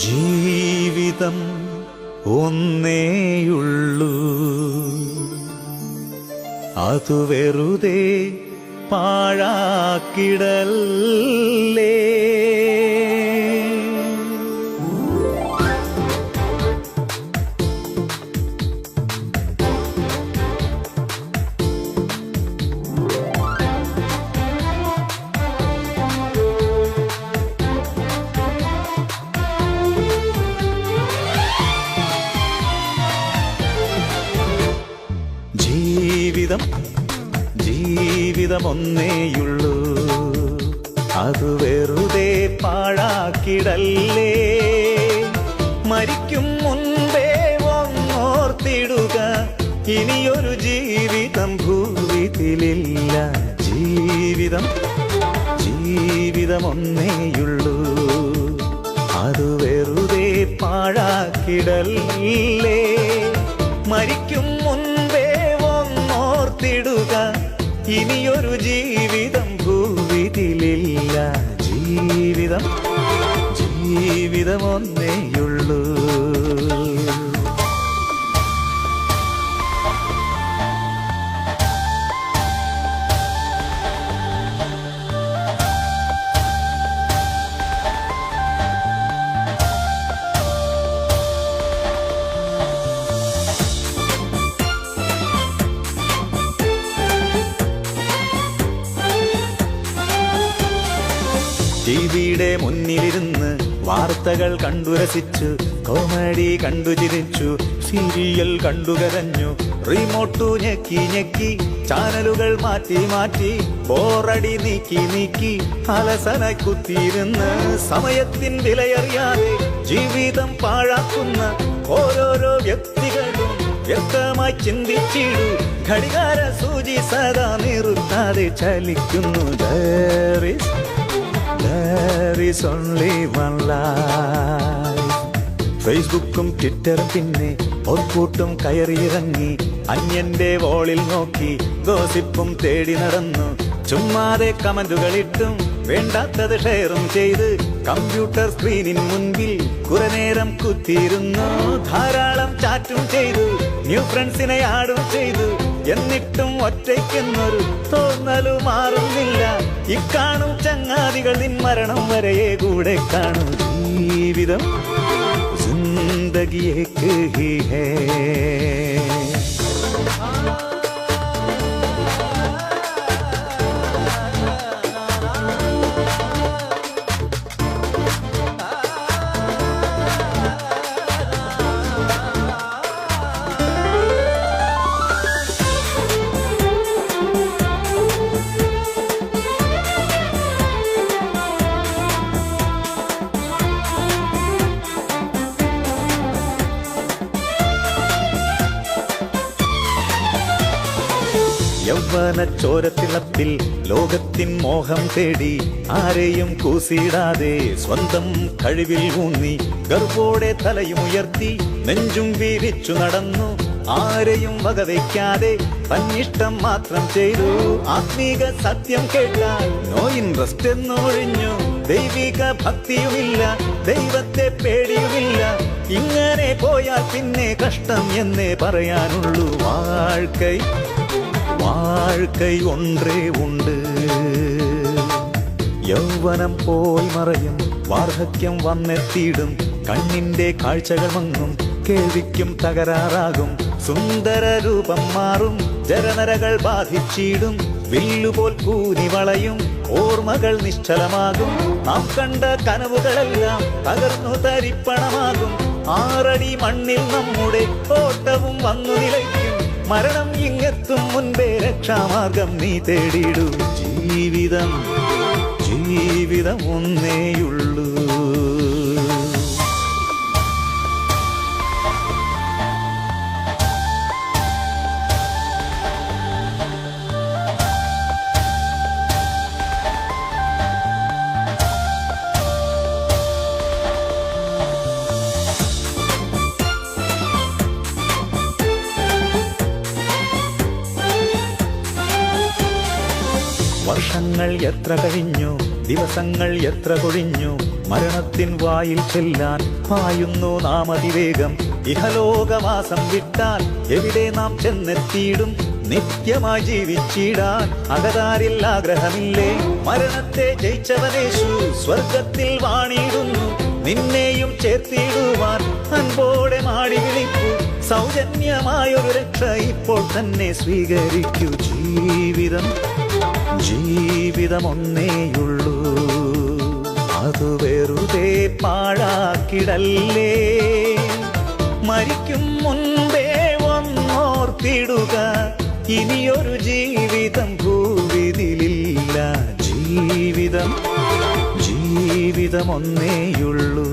ജീവിതം ഒന്നേയുള്ളൂ, അതു വെറുതെ പാഴാക്കിടല്ലേ. ജീവിതം ഒന്നേയുള്ളൂ, അതു വെറുതെ പാഴാക്കിടല്ലേ. മരിക്കും മുൻപേ ഒന്നോർത്തിടുക, ഇനിയൊരു ജീവിതം ഭൂവിതിലില്ല. ജീവിതം ഒന്നേയുള്ളൂ, അതു വെറുതെ പാഴാക്കിടല്ലേ. മരിക്കും മുൻപേ ഒന്നോർത്തിടുക, ഇനിയൊരു ജീവിതം ഭൂവിതിലില്ല. ജീവിതം ഒന്നേയുള്ളൂ. ടിവിയുടെ മുന്നിലിരുന്ന് വാർത്തകൾ കണ്ടുരസിച്ചു, കോമഡി കണ്ടു ചിരിച്ചു, സീരിയൽ കണ്ടുകരഞ്ഞു, റിമോട്ടു ഞെക്കി ഞെക്കി ചാനലുകൾ മാറ്റി മാറ്റി, ബോറടി നീക്കി അലസന കുത്തിയിരുന്ന് സമയത്തിൻ വിലയറിയാതെ ജീവിതം പാഴാക്കുന്ന ഓരോരോ വ്യക്തികളും വ്യക്തമായി ചിന്തിച്ചിടൂ. ഘടികാര സൂചി സദാ നിർത്താതെ ചലിക്കുന്നു. There is only one life. ഫേസ്ബുക്കും ട്വിറ്ററും പിന്നെ ഓർക്കൂട്ടും കയറിയിറങ്ങി, അന്യന്റെ വോളിൽ നോക്കി ഗോസിപ്പും തേടി നടന്നു. ചുമ്മാതെ കമന്റുകളിട്ടും വേണ്ടാത്തത് ഷെയറും ചെയ്ത് കമ്പ്യൂട്ടർ സ്ക്രീനിൻ മുൻപിൽ കുറെ നേരം കുത്തിയിരുന്നു. ധാരാളം ചാറ്റും ചെയ്തു, ന്യൂ ഫ്രണ്ട്സിനെ ആഡും ചെയ്തു. എന്നിട്ടും ഒറ്റയ്ക്കെന്നൊരു തോന്നലു മാറുന്നില്ല. ഇക്കാണും ചങ്ങാതികൾ നിൻ മരണം വരെയേ കൂടെ കാണും. ജീവിതം ജിന്ദഗി ഏക് ഹി ഹൈ. യൗവന ചോരത്തിളപ്പിൽ ലോകത്തിൻ മോഹം തേടി, ആരെയും കൂസിടാതെ സ്വന്തം കഴിവിൽ ഊന്നി, ഗർവോടെ തലയും ഉയർത്തി നെഞ്ചും വീരിച്ചു നടന്നു. ആരെയും വകവയ്ക്കാതെ തന്നിഷ്ടം മാത്രം ചെയ്തു. ആത്മീക സത്യം കേട്ടാൽ നോ ഇൻട്രസ്റ്റ് എന്നൊഴിഞ്ഞു. ദൈവിക ഭക്തിയുമില്ല, ദൈവത്തെ പേടിയുമില്ല. ഇങ്ങനെ പോയാൽ പിന്നെ കഷ്ടം എന്നേ പറയാനുള്ളൂ. வாழ்க்கை ஒன்றே உண்டு. യൗവനം പോയി മറയും, വാർദ്ധക്യം വന്നെത്തിയിടും. കണ്ണിന്റെ കാഴ്ചകൾ മങ്ങും, കേൾവിക്കും തകരാറാകും. സുന്ദര രൂപം മാറും, ജരനരകൾ ബാധിച്ചിടും. വില്ലുപോൽ കൂനി വളയും, ഓർമ്മകൾ നിശ്ചലമാകും. നാം കണ്ട കനവുകളെല്ലാം തകർന്നു തരിപ്പണമാകും. 6 അടി മണ്ണിൽ നമ്മുടെ ഓട്ടവും വന്നു നിലയ്ക്കും. മരണം ഇങ്ങെത്തും മുൻപേ രക്ഷാമാർഗം നീ തേടിയിടൂ. ജീവിതം ഒന്നേയുള്ളൂ. വർഷങ്ങൾ എത്ര കഴിഞ്ഞു, ദിവസങ്ങൾ എത്ര കൊഴിഞ്ഞു. മരണത്തിൻ വായിൽ ചെല്ലാൻ പായുന്നു നാം അതിവേഗം. ഇഹലോകവാസം വിട്ടാൽ എവിടെ നാം ചെന്നെത്തിയിടും? നിത്യമായി ജീവിച്ചിടാൻ അകതാരിൽ ആഗ്രഹമില്ലേ? മരണത്തെ ജയിച്ചവനേശു സ്വർഗത്തിൽ വാണിടുന്നു. നിന്നെയും ചേർത്തിടുവാൻ അൻപോടെ മാടി വിളിക്കൂ. സൗജന്യമായൊരു രക്ഷ ഇപ്പോൾ തന്നെ സ്വീകരിക്കൂ. ജീവിതം ഒന്നേയുള്ളൂ, അത് വെറുതെ പാഴാക്കിടല്ലേ. മരിക്കും മുൻപേ ഒന്നോർത്തിടുക, ഇനിയൊരു ജീവിതം ഭൂവിതിലില്ല. ജീവിതം ഒന്നേയുള്ളൂ.